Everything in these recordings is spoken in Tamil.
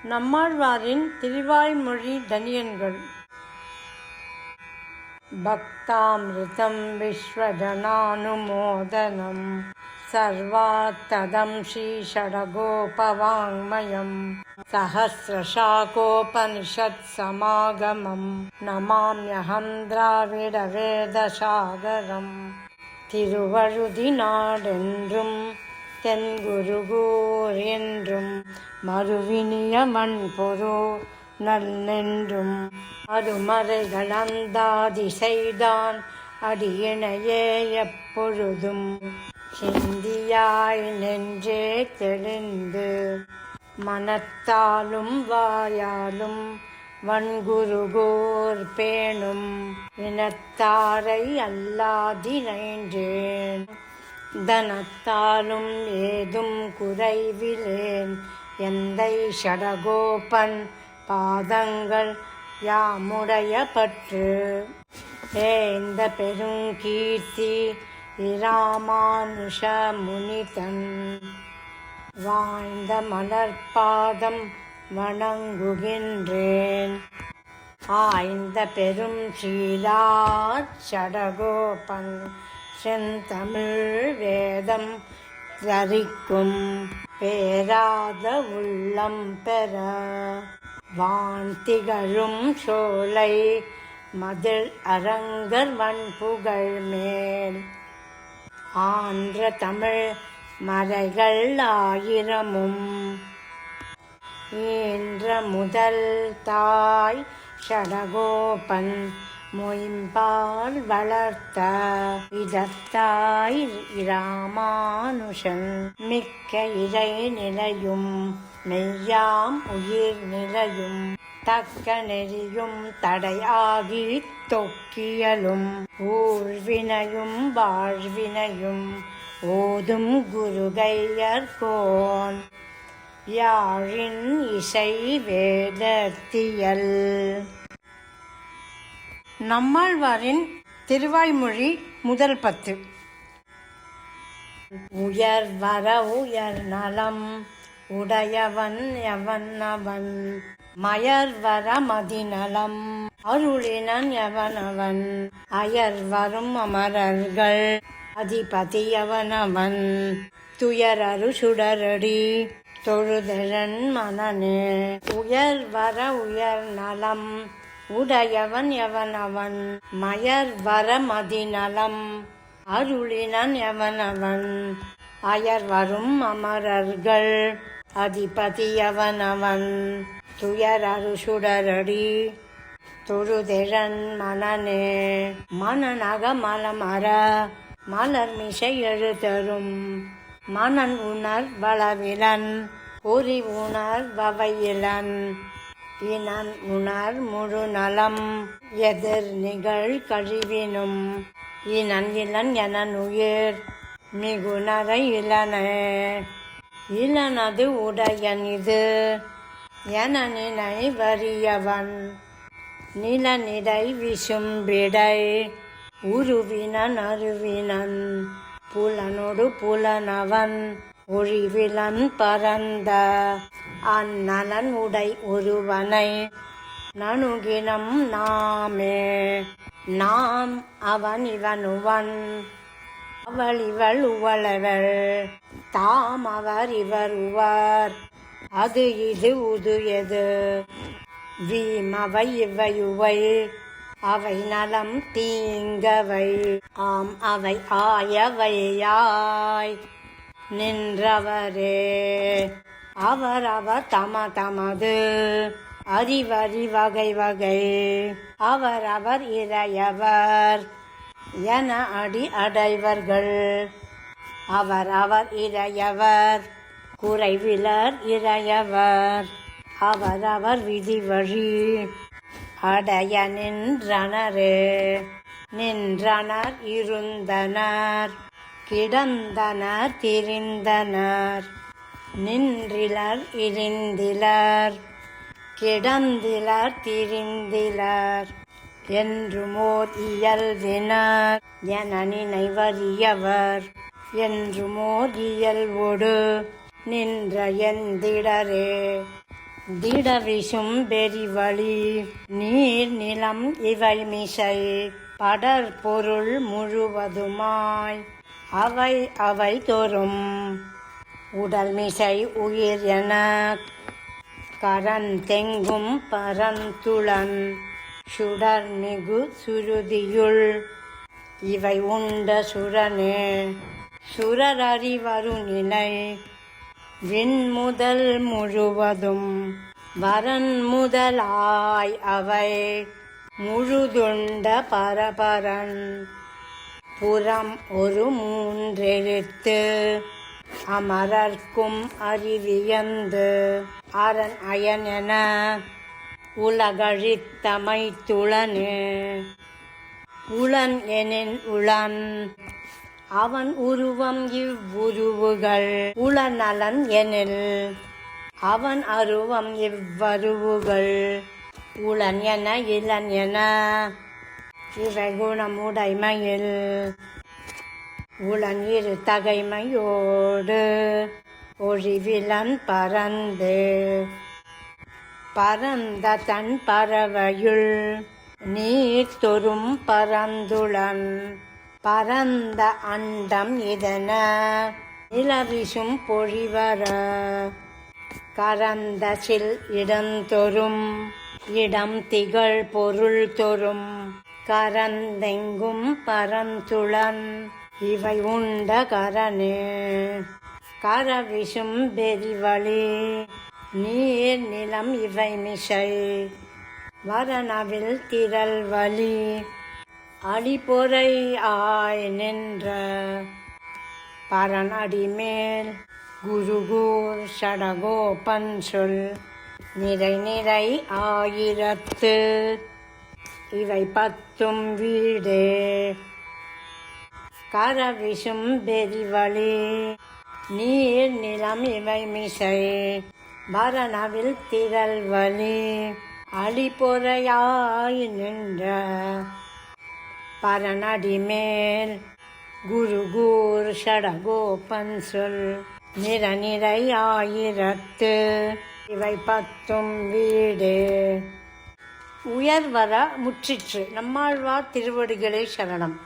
நம்மாழ்வாரின் திருவாய்மொழி தனியன்கள். பக்தாமிருதம் விஸ்வஜனானுமோதனம் சர்வாத்ததம் ஸ்ரீஷடகோபவாங்மயம் சஹஸ்ரசாகோபனிஷத் சமாகமம் நமாம்யஹம் திராவிட வேதசாகரம். திருவழுதி நாடென்றும் தென்குருகூர் என்றும் மறுவினிய மண்பொரு நல்லென்றும் அருமறைகள் அந்தாதி செய்தான் அடியினையே எப்பொழுதும் சிந்தியாய் நெஞ்சே தெளிந்து மனத்தாலும் வாயாலும் வன்குருகோர் பேணும் இனத்தாரை அல்லாதினைன்றேன் தனத்தாலும் ஏதும் குறைவிலேன் எந்தை ஷடகோபன் பாதங்கள் யாமுடைய பற்று. இந்த பெருங்கீர்த்தி இராமானுஷ முனிதன் வாய்ந்த மலர்பாதம் வணங்குகின்றேன். ஆய்ந்த பெரும் ஸ்ரீராஜ் ஷடகோபன் செந்தமிழ் வேதம் தரிக்கும் பேராத உள்ளம் பெற வான் திகழும் சோலை மதில் அரங்கர் வன்புகழ் மேல் ஆன்ற தமிழ் மறைகள் ஆயிரமும் ஈன்ற முதல் தாய் ஷடகோபன் மொயம்பால் வளர்த்த இதத்தாய் இராமானுஷன் மிக்க இறை நிலையும் மெய்யாம் உயிர் நிலையும் தக்க நெறியும் தடையாகி தொக்கியலும் ஊழ்வினையும் வாழ்வினையும் ஓதும் குருகையர்கோன் யாழின் இசை வேதத்தியல். நம்மாழ்வாரின் திருவாய்மொழி முதல் 10. உயர் வர உயர் நலம் உடையவன் எவன் அவன் மயர் வர மதிநலம் அருளினன் எவனவன் அயர் வரும் அமரர்கள் அதிபதி எவனவன் துயரரு சுடரடி தொழுதழன் மனனே. உயர் வர உயர் நலம் உடையவன் எவனவன் மயர் வர மதிநலம் அருளினன் எவனவன் அயர் வரும் அமரர்கள் அதிபதி எவனவன் துயரரு சுடரடி தொழுதெழன் மனனே. மனநக மலமர மலர்மிசை எழுதரும் மனன் உணர் வளவிலன் பொறி உணர் வவையிலன் இனன் உணர் முழு நலம் எதிர் நிகழ் கழிவினும் இனன் இளன் எனனுயிர் மிகுநரை இளனே. இளனது உடையன் இது என நினை வறியவன் நிலனிடை விசும்பிடை உருவினன் அருவினன் புலனொடு புலனவன் ஒழிவிலன் பரந்த அந்நலன் உடை ஒருவனை நணுகினம் நாமே. நாம் அவன் இவனுவன் அவள் இவள் உவளவள் தாம் அவர் இவர் உவர் அது இது உது எது வீமவை இவையுவை அவை நலம் தீங்கவை ஆம் அவை ஆயவையாய் நின்றவரே. அவர் அவர் தமது அறிவறி வகை வகை அவர் அவர் இறையவர் என அடி அடைவர்கள் அவர் அவர் இறையவர் குறைவிலர் இறையவர் அவர் அவர் விதி வழி அடைய நின்றனரே. நின்றனர் இருந்தனர் கிடந்தனர் திரிந்தனர் நின்றிலர் இருந்திலர் கிடந்திலர் திரிந்திலர் என்றுமோர் இயல்பினர் என நினைவறியவர் என்றுமோர் இயல்பொடு நின்ற எந்திடரே திடவிசும் பெரிவழி நீர் நிலம் இவை மிசை படர் பொருள் முழுவதுமாய் அவை அவை தோறும் உடல் மிசை உயிர் என கரந்தெங்கும் பரந்துளன் சுடர் மிகு சுருதியுள் இவை உண்ட சுரனே சுரர் அறிவரு நிலை விண்முதல் முழுவதும் வரன் முதலாய் அவை முழுதுண்ட பரபரன் புறம் ஒரு மூன்றெழுத்து அமரர்க்கும் அறிவியந்து அரண் அயன் என உலகழித்தமைத்துளனே உளன் எனின் உளன் அவன் உருவம் இவ்வுருவுகள் உளநலன் எனில் அவன் அருவம் இவ்வருவுகள் உளன் என இளன் என இவை குணமுடைமையில் உளன் இரு தகைமையோடு ஒழிவிலன் பறந்து பரந்த தன் பறவையுள் நீர் தொறும் பரந்துளன் பரந்த அண்டம் இதன நிலவிசும் பொழிவர கரந்த சில் இடந்தொறும் இடம் திகழ் பொருள் தொறும் கரந்தெங்கும் பரந்துளன் இவை உண்ட கரனே கரவிசும் பெரிவழி நீர் நிலம் இவை மிசை வரனவில் திரள் வழி அடிப்பொறை ஆய் நின்ற பரன் அடிமேல் குருகூர் சடகோபன் சொல் நிறை நிறை ஆயிரத்து இவை பத்தும் வீடே கரவிசும் பெரிவழி நீர் நிலம் இவை மிசை பரணவில் திரள் வழி அடிப்பொறையாய் நின்ற பரனடிமேல் குருகூர் சடகோபன் சொல் நிற நிறை ஆயிரத்து இவை பத்தும் வீடு. உயர்வர முற்றிற்று. நம்மாழ்வார் திருவடிகளே சரணம்.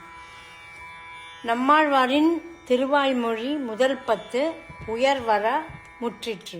நம்மாழ்வாரின் திருவாய்மொழி முதல் 10 உயர்வர முற்றிற்று.